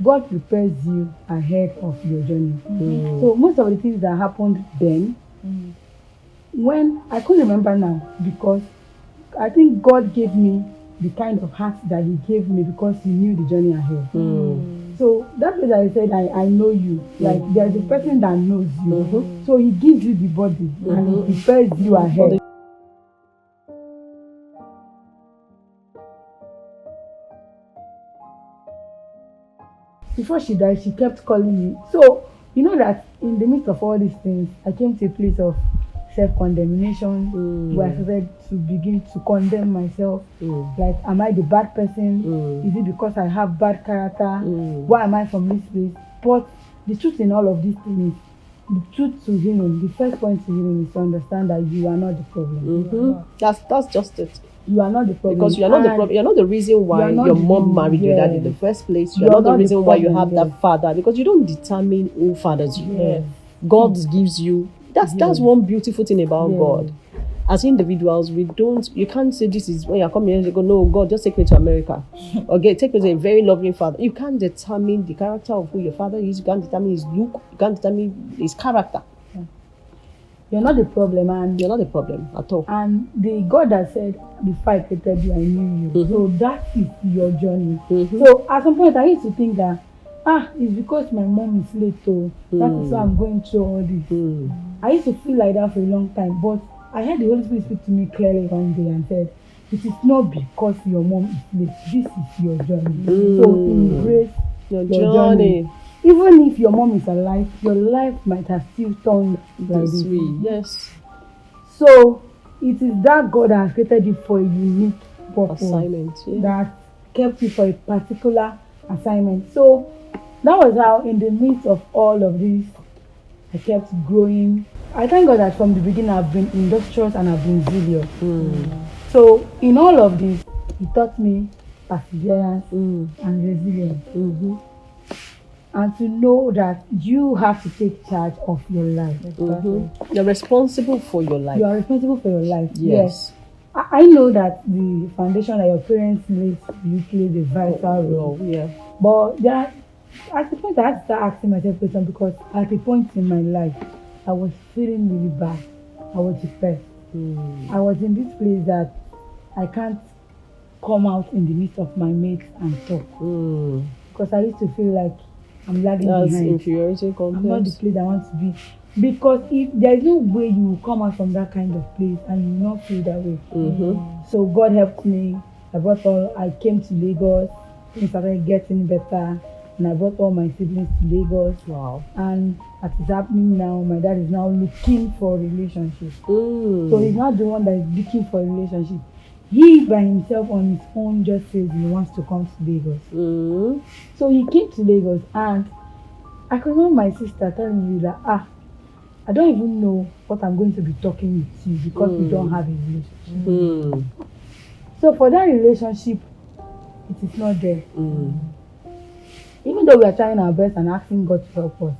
God prepares you ahead of your journey. So most of the things that happened then, when I couldn't remember now, because I think God gave me the kind of heart that He gave me because He knew the journey ahead. So that way that I said, I know you. Like there's a person that knows you. So He gives you the body and He prepares you ahead. Before she died, she kept calling me. So, you know that in the midst of all these things, I came to a place of self-condemnation where I started to begin to condemn myself. Like, am I the bad person? Is it because I have bad character? Why am I from this place? But the truth in all of these things is, the truth to healing, the first point to healing is to understand that you are not the problem. That's just it. You are not the problem. Because you are not the problem. You're not the reason why your mom married your dad in the first place. You're not the reason why you have that father. Because you don't determine who fathers you. God gives you. That's one beautiful thing about God. As individuals, you can't say this is when you're coming here, you go, no, God, just take me to America. Or take me to a very loving father. You can't determine the character of who your father is. You can't determine his look. You can't determine his character. You're not the problem, and you're not the problem at all. And the God that said, before I created you, I knew you. So that is your journey. So at some point, I used to think that, it's because my mom is late, so that is why I'm going through all this. I used to feel like that for a long time, but I heard the Holy Spirit speak to me clearly one day and said, it is not because your mom is late. This is your journey. So embrace your journey. Even if your mom is alive, your life might have still turned like this. Yes. So it is that God has created you for a unique purpose. Assignment. That kept you for a particular assignment. So that was how, in the midst of all of this, I kept growing. I thank God that from the beginning I've been industrious and I've been zealous. So in all of this, He taught me perseverance and resilience. And to know that you have to take charge of your life. You're responsible for your life. You are responsible for your life. Yes. I know that the foundation that your parents laid, you played a vital role. But there, at the point I had to start asking myself questions, because at a point in my life, I was feeling really bad. I was depressed. I was in this place that I can't come out in the midst of my mates and talk. Because I used to feel like I'm lagging behind. Inferiority complex. I'm not the place I want to be. Because if there's no way you will come out from that kind of place and you will not feel that way. So God helped me. I came to Lagos, things started getting better, and I brought all my siblings to Lagos. Wow. And as it's happening now, my dad is now looking for a relationship. So he's not the one that is looking for a relationship. He by himself on his own just says he wants to come to Lagos. So he came to Lagos, and I can remember my sister telling me that I don't even know what I'm going to be talking with you because we don't have a relationship. So for that relationship, it is not there. Even though we are trying our best and asking God to help us,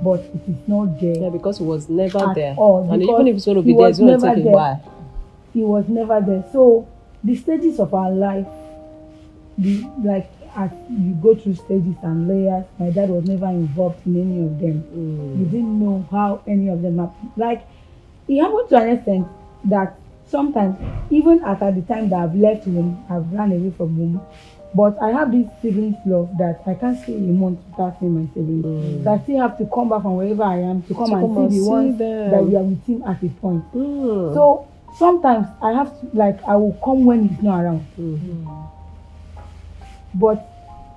but it is not there. Yeah, because it was never there. And even if it's going to be there, it's going to take a while. He was never there. So the stages of our life, as you go through stages and layers, my dad was never involved in any of them. He didn't know how any of them happened. Like, it happened to an extent that sometimes, even at the time that I've left home, I've run away from home, but I have this siblings love that I can't stay a month without seeing my siblings. So I still have to come back from wherever I am to come and see the ones that we are with him at a point. So sometimes I have to, I will come when he's not around. But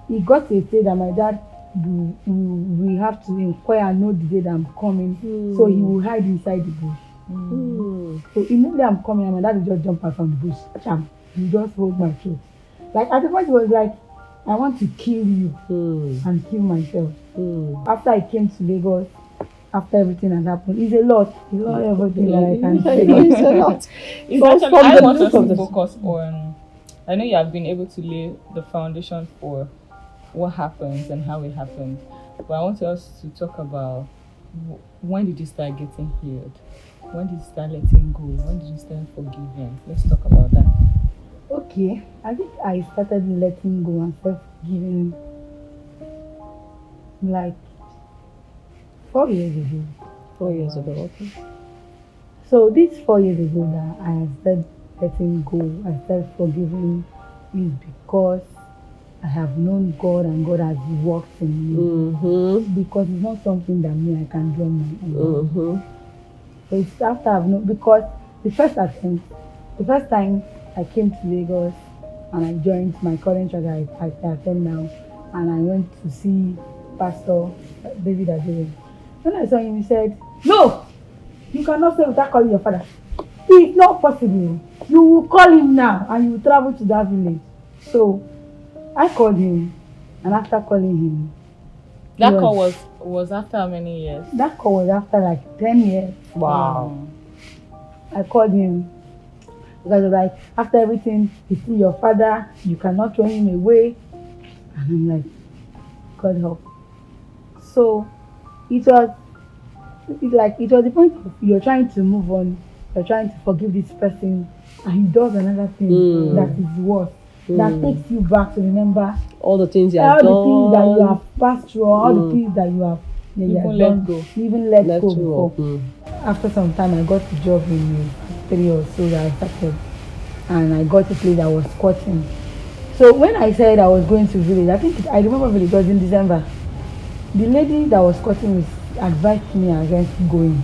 it got to a stage that my dad we have to inquire and know the day that I'm coming. So he will hide inside the bush. So immediately I'm coming and my dad will just jump out from the bush. He just hold my throat. Like at the point it was like, I want to kill you and kill myself. After I came to Lagos, after everything had happened, it's a lot everything that I can say. It's a lot. I want us to focus on, I know you have been able to lay the foundation for what happens and how it happens, but I want us to talk about when did you start getting healed? When did you start letting go? When did you start forgiving? Let's talk about that. Okay, I think I started letting go and self-giving like 4 years ago. 4 years ago, okay. So this 4 years ago that I started letting go, I started forgiving is because I have known God and God has worked in me. Because it's not something that me I can do on my own. So it's after I've known, because the first time I came to Lagos and I joined my current church I attend now, and I went to see Pastor David Adele. When I saw him, he said, "No, you cannot stay without calling your father. It's not possible. You will call him now and you will travel to that village." So I called him, and after calling him, that call was after how many years? That call was after like 10 years. Wow. I called him because I was like, after everything, he's still your father, you cannot throw him away. And I'm like, God help. So it was the point of you're trying to move on, you're trying to forgive this person, and he does another thing that is worse. That takes you back to remember all the things you have done, all the things that you have passed through, all the things that you have even let go before. After some time, I got a job in the factory or so that I started, and I got a place that was squatting. So when I said I was going to village, I remember village was in December. The lady that was squatting advised me against going,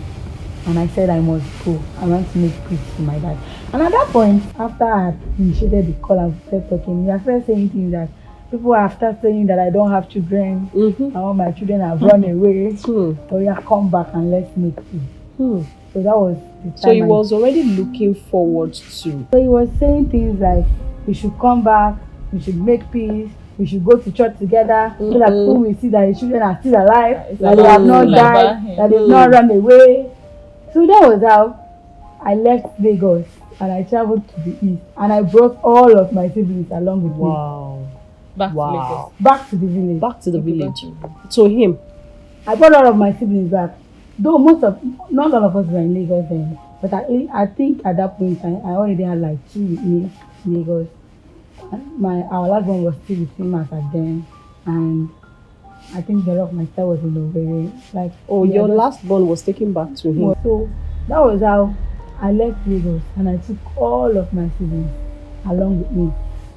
and I said I must go. I want to make peace to my dad. And at that point, after I had initiated the call and started talking, he started saying things that people after saying that I don't have children, and all my children have run away. So yeah, come back and let's make peace. So that was the time. So he was already looking forward to. So he was saying things like, we should come back, we should make peace, we should go to church together, so that people will see that the children are still alive, that they have not died, that they've not run away. So that was how I left Lagos and I traveled to the east, and I brought all of my siblings along with me. Back to Lagos. Back to the village. Back to the village. To him. I brought all of my siblings back. Though not all of us were in Lagos then, but I think at that point I already had like 2 in Lagos. Our last one was still with him at then, and I think the rest of my stuff was in Owerri. Your last born was taken back to him. So that was how I left Lagos, and I took all of my siblings along with me.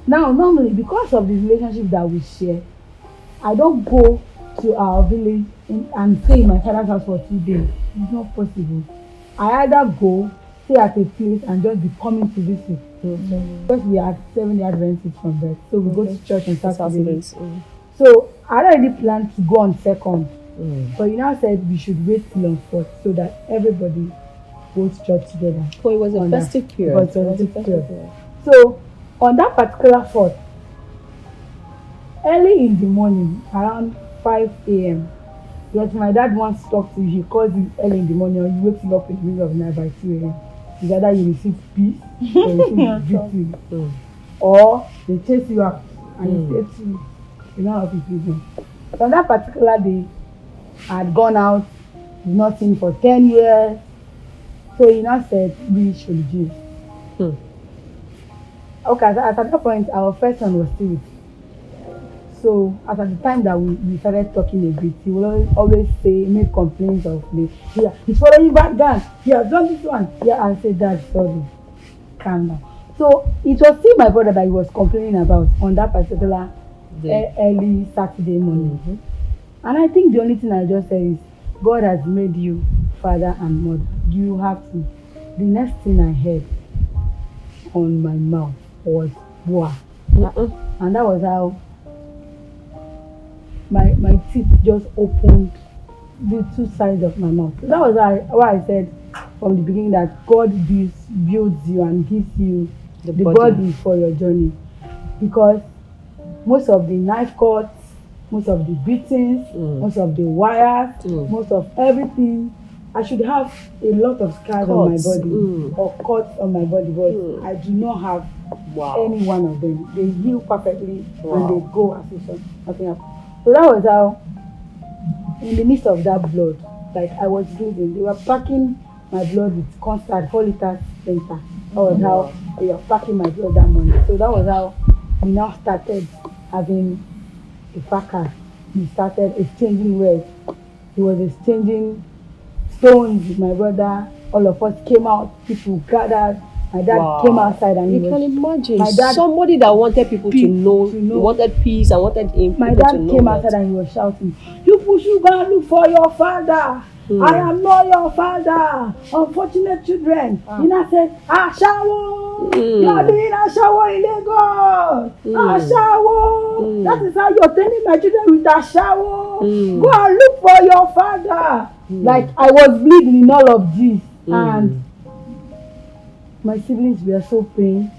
Now, normally, because of the relationship that we share, I don't go to our village and stay in my father's house for 2 days. It's not possible. I either go, stay at a place, and just be coming to visit. Because we are 7 Adventists from birth, so we go to church on Saturdays. So I already planned to go on second, but you now said we should wait till on fourth so that everybody goes to church together. So it was a festive period. So on that particular fourth, early in the morning, around 5 a.m., because my dad wants to talk to you, he calls you early in the morning, or you wake him up in the middle of the night by 2 a.m. It's either you receive peace or you receive victory, or they chase you out and they say to you, you don't have his business. But on that particular day, I had gone out, not seen for 10 years. So he now said, we should do. Okay, at that point, our first son was still with. So at the time that we started talking a bit, he will always make complaints of me. Yeah, he's following you back down. He has done this one. Yeah, I said, Dad, sorry. Calm down. So it was still my brother that he was complaining about on that particular early Saturday morning. And I think the only thing I just said is, God has made you father and mother. You have to. The next thing I heard on my mouth was "Boah," and that was how my teeth just opened the two sides of my mouth. So that was why I said from the beginning that God builds you and gives you the body for your journey, because most of the knife cuts, most of the beatings, most of the wires, most of everything, I should have a lot of scars on my body or cuts on my body, but I do not have any one of them. They heal perfectly and they go as if nothing happened. So that was how, in the midst of that blood, like I was bleeding, they were packing my blood with constant 4 liters center. That was how they were packing my blood that morning. So that was how we now started having a fracas he started exchanging words. He was exchanging stones with my brother. All of us came out, people gathered. My dad came outside and you he can imagine my dad, somebody that wanted people to know, wanted peace and wanted him. My dad came outside and he was shouting, "You should go and look for your father. I am not your father. Unfortunate children." And I said, "Ashawo, you are doing Ashawo in Lagos. Ashawo, that is how you're training my children with Ashawo. Go and look for your father." Like I was bleeding in all of this, and my siblings were so pained.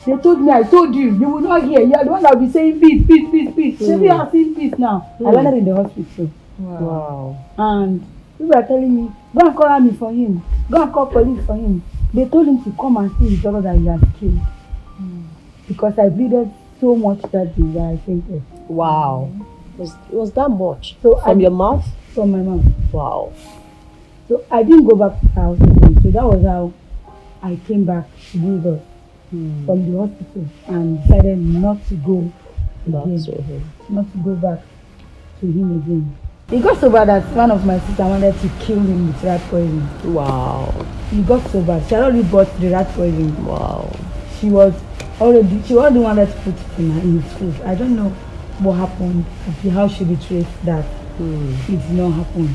They told me, "I told you, you will not hear. You are the one that will be saying peace, peace, peace, peace." Shebi are saying peace now. I landed in the hospital. Wow. And people are telling me, "Go and call army for him. Go and call police for him." They told him to come and see his daughter that he had killed. Because I bleeded so much that day that I fainted. Wow. It was that much? So from your mouth? From my mouth. Wow. So I didn't go back to the house again. So that was how I came back to Lagos from the hospital and decided not to go again. Not to go back to him again. It got so bad that one of my sisters wanted to kill him with rat poison. Wow. It got so bad. She had already bought the rat poison. Wow. She already wanted to put it in his food. I don't know what happened, how she betrayed that. It did not happen.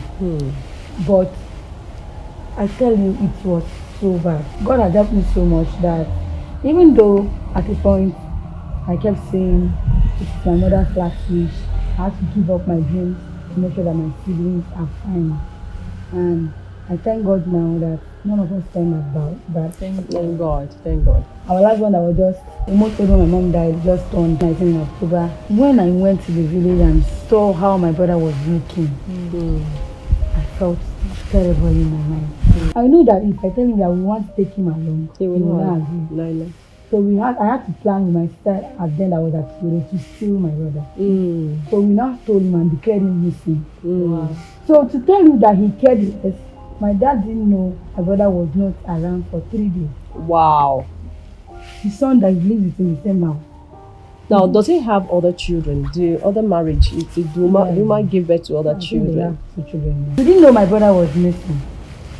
But I tell you, it was so bad. God had helped me so much that even though at a point I kept saying it's my mother's last wish, I had to give up my dreams to make sure that my siblings are fine. And I thank God now that none of us turned about that. Thank God. Thank God. Our last one that was just almost when my mom died, just on 19th October. When I went to the village and saw how my brother was looking, I felt terrible in my mind. I knew that if I tell him that we want to take him along, he will not agree. So I had to plan with my sister at then I was at school to steal my brother. So we now told him and declared him missing. Wow. So to tell you that he cared less, my dad didn't know my brother was not around for 3 days. Wow. His son that lives with him the same house. Now, does he have other children? The other marriage, do might give birth to other children? They have 2 children. We didn't know my brother was missing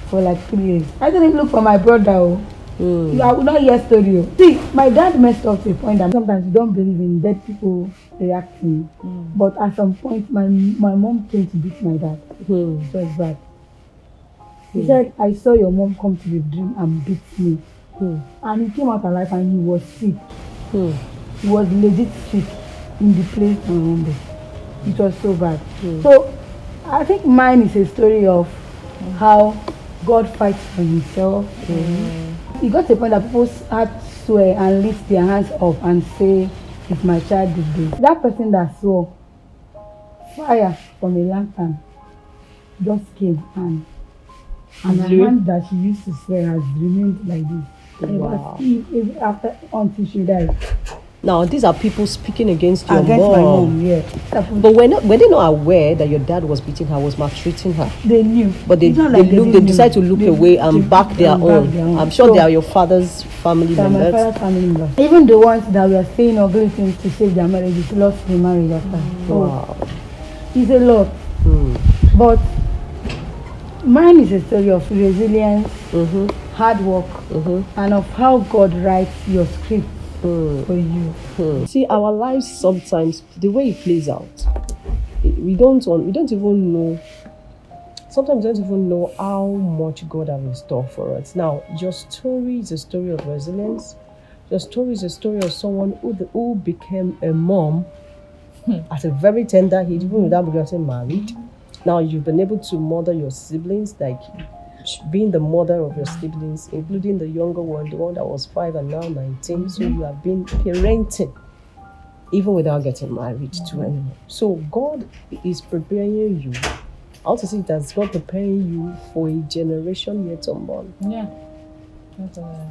for like 3 years. I didn't look for my brother. I would not hear story. See, my dad messed up to a point that sometimes you don't believe in dead people reacting. But at some point, my mom came to beat my dad. So it's bad. He said, "I saw your mom come to the dream and beat me." And he came out alive and he was sick. He was legit sick in the place around it. It was so bad. So I think mine is a story of how God fights for himself. It got to a point that people had to swear and lift their hands up and say, "If my child did this." That person that swore, fire from a lantern just came and her hand that she used to swear has remained like this. Wow. Until she died. Now, these are people speaking against your against mom. My mom, yeah. But were they not aware that your dad was beating her, was maltreating her? They knew. But they decided to look away and back their own. I'm sure they are your father's family members. My father's family members. Even the ones that were saying ugly things to save their marriages lost the marriage after. Wow. It's a lot. But mine is a story of resilience, hard work, and of how God writes your script for you. See, our lives sometimes, the way it plays out, we don't even know. Sometimes we don't even know how much God has in store for us. Now, your story is a story of resilience. Your story is a story of someone who became a mom at a very tender age, even without getting married. Now you've been able to mother your siblings, like being the mother of your siblings, including the younger one, the one that was 5 and now 19. So you have been parenting, even without getting married to anyone. So God is preparing you. I want to see it as God preparing you for a generation yet unborn. Yeah.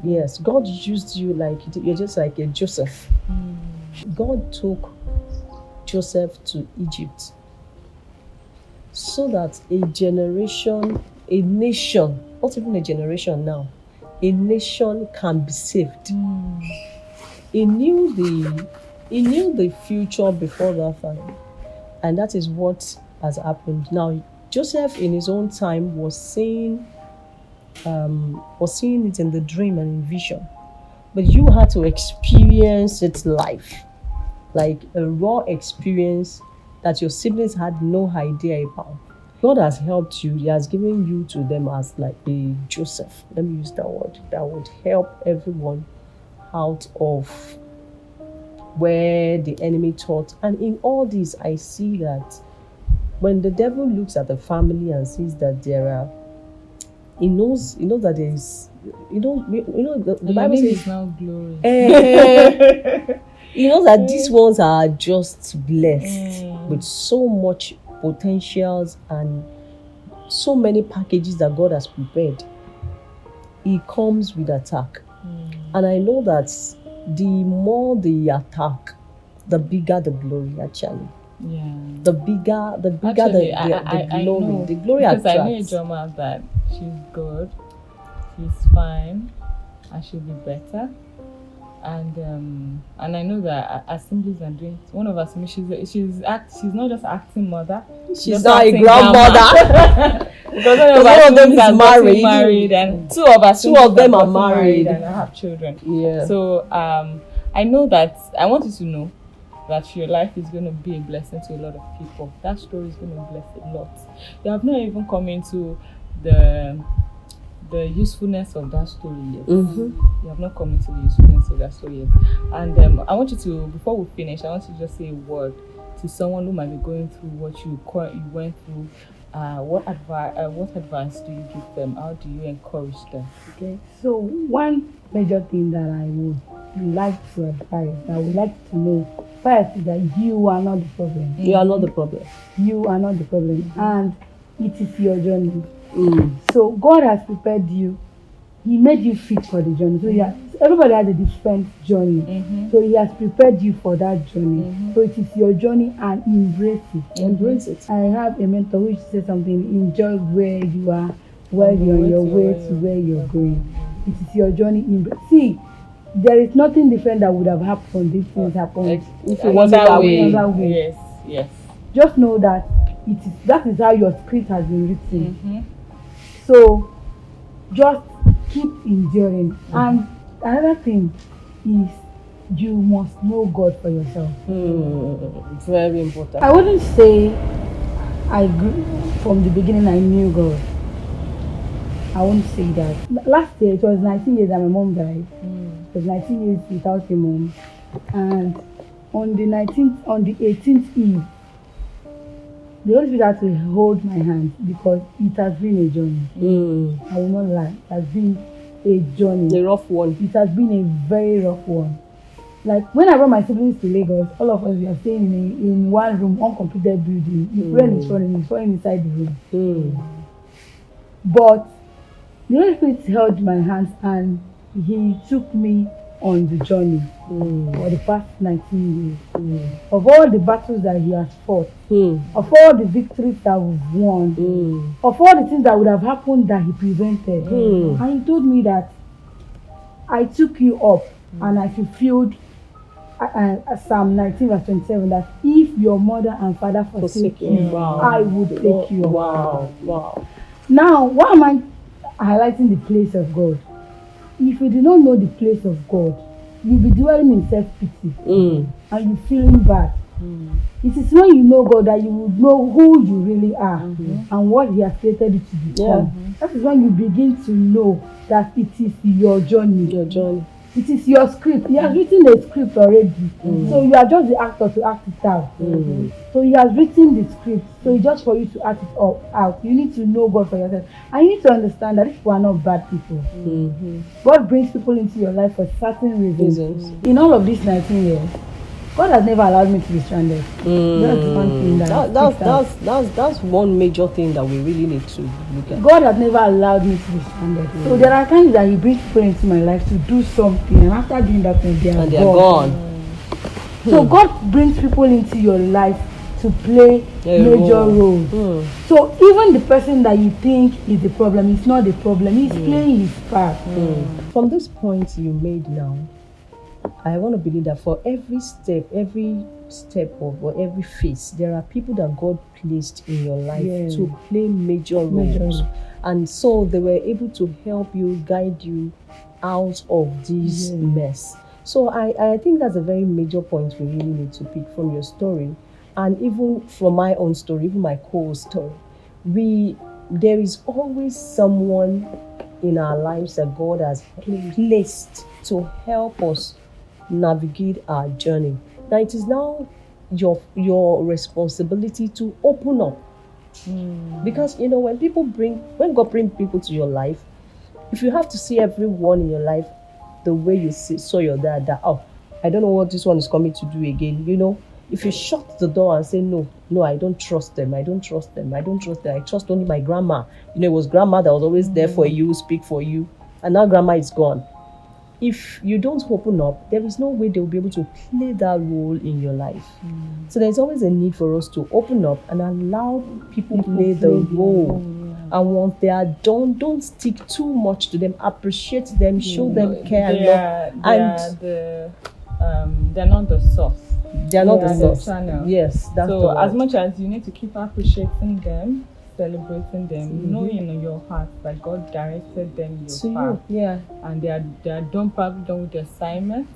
Yes, God used you like you're just like a Joseph. God took Joseph to Egypt so that a generation, a nation, not even a generation now, a nation can be saved. He knew the future before that time. And that is what has happened. Now, Joseph in his own time was seeing it in the dream and in vision. But you had to experience it live, like a raw experience that your siblings had no idea about. God has helped you. He has given you to them as like a Joseph. Let me use that word. That would help everyone out of where the enemy thought. And in all this, I see that when the devil looks at the family and sees that he knows that there is, the Bible says now glory. He knows that these ones are just blessed with so much potentials and so many packages that God has prepared. He comes with attack. And I know that the more the attack, the bigger the glory actually. Yeah. The bigger the Actually, glory. The glory because attracts. I know Ijoma that she's good, she's fine, and she'll be better. And I know that assemblies and doing one of us. She's not just acting mother. She's not a grandmother. Because one of them is married, and two of them are married and have children. Yeah. So I know that I want you to know that your life is going to be a blessing to a lot of people. That story is going to bless a lot. You have not even come into the usefulness of that story yet. Mm-hmm. You have not come into the usefulness of that story yet. And I want you to, before we finish, I want you to just say a word to someone who might be going through what you went through. What advice do you give them? How do you encourage them? Okay, so one major thing that I would like to advise, I would like to know first is that you are not the problem. You are not the problem. You are not the problem, and it is your journey. So God has prepared you. He made you fit for the journey. So everybody has a different journey. So He has prepared you for that journey. So it is your journey, and embrace it. Embrace it. I have a mentor who says something: enjoy where you are, while you're on your way to where you're going. It is your journey. See, there is nothing different that would have happened if things happened. If it wasn't that way. Yes. Just know that that is how your script has been written. So just keep enduring. And another thing is you must know God for yourself. Very important. I wouldn't say I grew from the beginning I knew God. I won't say that. Last year it was 19 years that my mom died. It was 19 years without a mom. And on the 18th eve, the Holy Spirit had to hold my hand because it has been a journey. I will not lie. It has been a journey. A rough one. It has been a very rough one. Like when I brought my siblings to Lagos, all of us were staying in one room, uncompleted building. The rain is falling inside the room. But the Holy Spirit held my hands and He took me on the journey for the past 19 years. Of all the battles that He has fought, of all the victories that we've won, of all the things that would have happened that He prevented. And He told me that I took you up and I fulfilled Psalm 19 verse 27, that if your mother and father forsake you, I would take you up. Wow. Now, why am I highlighting the place of God? If you do not know the place of God, you'll be dwelling in self-pity and you feeling bad. It is when you know God that you would know who you really are and what He has created you to become. That is when you begin to know that it is your journey. It is your script. He has written a script already. So you are just the actor to act it out. So He has written the script. So it's just for you to act it out. You need to know God for yourself. And you need to understand that these people are not bad people. God brings people into your life for certain reasons. In all of these 19 years, God has never allowed me to be stranded. That's one thing that's one major thing that we really need to look at. God has never allowed me to be stranded. So there are times that He brings people into my life to do something, and after doing that thing, they are gone. So God brings people into your life to play major roles. So even the person that you think is the problem is not the problem. He's playing his part. From this point you made now, I want to believe that for every step of or every phase, there are people that God placed in your life to play major roles. And so they were able to help you, guide you out of this mess. So I think that's a very major point we really need to pick from your story. And even from my own story, even my story, there is always someone in our lives that God has placed to help us navigate our journey. Now it is now your responsibility to open up. Because when God brings people to your life, if you have to see everyone in your life the way you saw your dad, that I don't know what this one is coming to do again, if you shut the door and say no, I don't trust them, I trust only my grandma. It was grandma that was always there for you, speak for you, and now grandma is gone. If you don't open up, there is no way they will be able to play that role in your life. So there's always a need for us to open up and allow people play the role. And once they are done, don't stick too much to them. Appreciate them, show them care and love. They're not the source. They're not the source. Channel. Yes, that's so the word. As much as you need to keep appreciating them, celebrating them, knowing in your heart that God directed them your path. Yeah. And they are probably done with the assignments.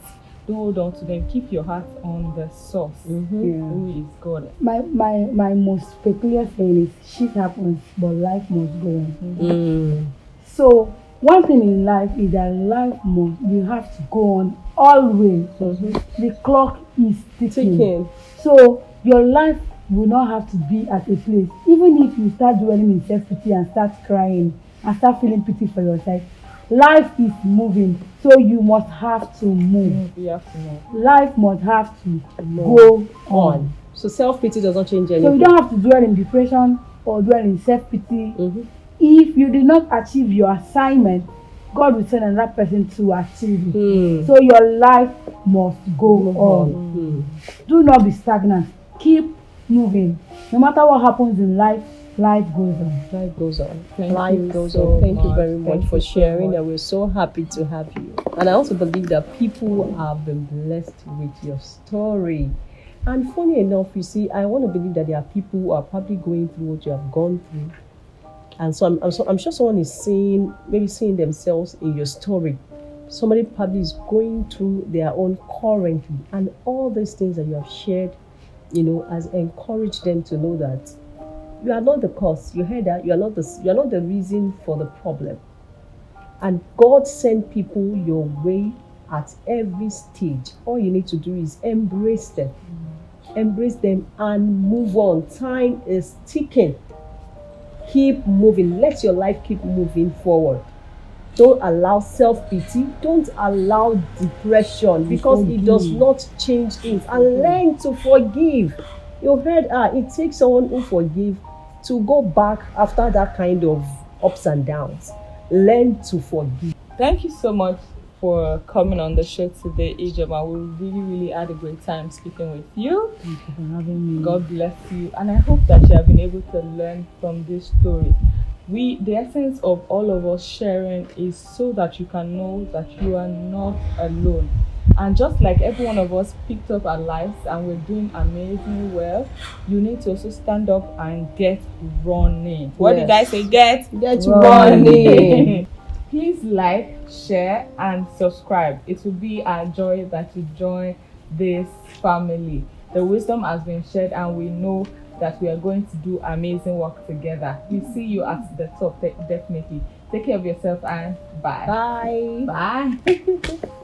Don't hold on to them. Keep your heart on the source, who is God. My most peculiar saying is shit happens, but life must go on. So one thing in life is that you have to go on always. The clock is ticking. So your life will not have to be at a place. Even if you start dwelling in self-pity and start crying and start feeling pity for yourself, life is moving. So you must have to move. You have to move. Life must have to go on. So self-pity doesn't change anything. So you don't have to dwell in depression or dwell in self-pity. If you did not achieve your assignment, God will send another person to achieve it. So your life must go on. Do not be stagnant. Keep moving. No matter what happens in life, life goes on. Life goes on. Life goes on. Thank you very much for sharing, and we're so happy to have you. And I also believe that people have been blessed with your story. And funny enough, you see, I want to believe that there are people who are probably going through what you have gone through. And so I'm sure someone is seeing themselves in your story. Somebody probably is going through their own currently, and all these things that you have shared, has encouraged them to know that you are not the cause. You heard that? You are not the reason for the problem. And God sent people your way at every stage. All you need to do is embrace them. Embrace them and move on. Time is ticking. Keep moving. Let your life keep moving forward. Don't allow self-pity. Don't allow depression, because it does not change things. And learn to forgive. You heard it takes someone who forgives to go back after that kind of ups and downs. Learn to forgive. Thank you so much for coming on the show today, Ijoma. We really had a great time speaking with you. Thank you for having me. God bless you. And I hope that you have been able to learn from this story. The essence of all of us sharing is so that you can know that you are not alone. And just like every one of us picked up our lives and we're doing amazingly well, you need to also stand up and get running. What did I say? Get running. Please like, share, and subscribe. It will be our joy that you join this family. The wisdom has been shared, and we know that we are going to do amazing work together. We see you at the top, definitely. Take care of yourself, and bye. Bye. Bye.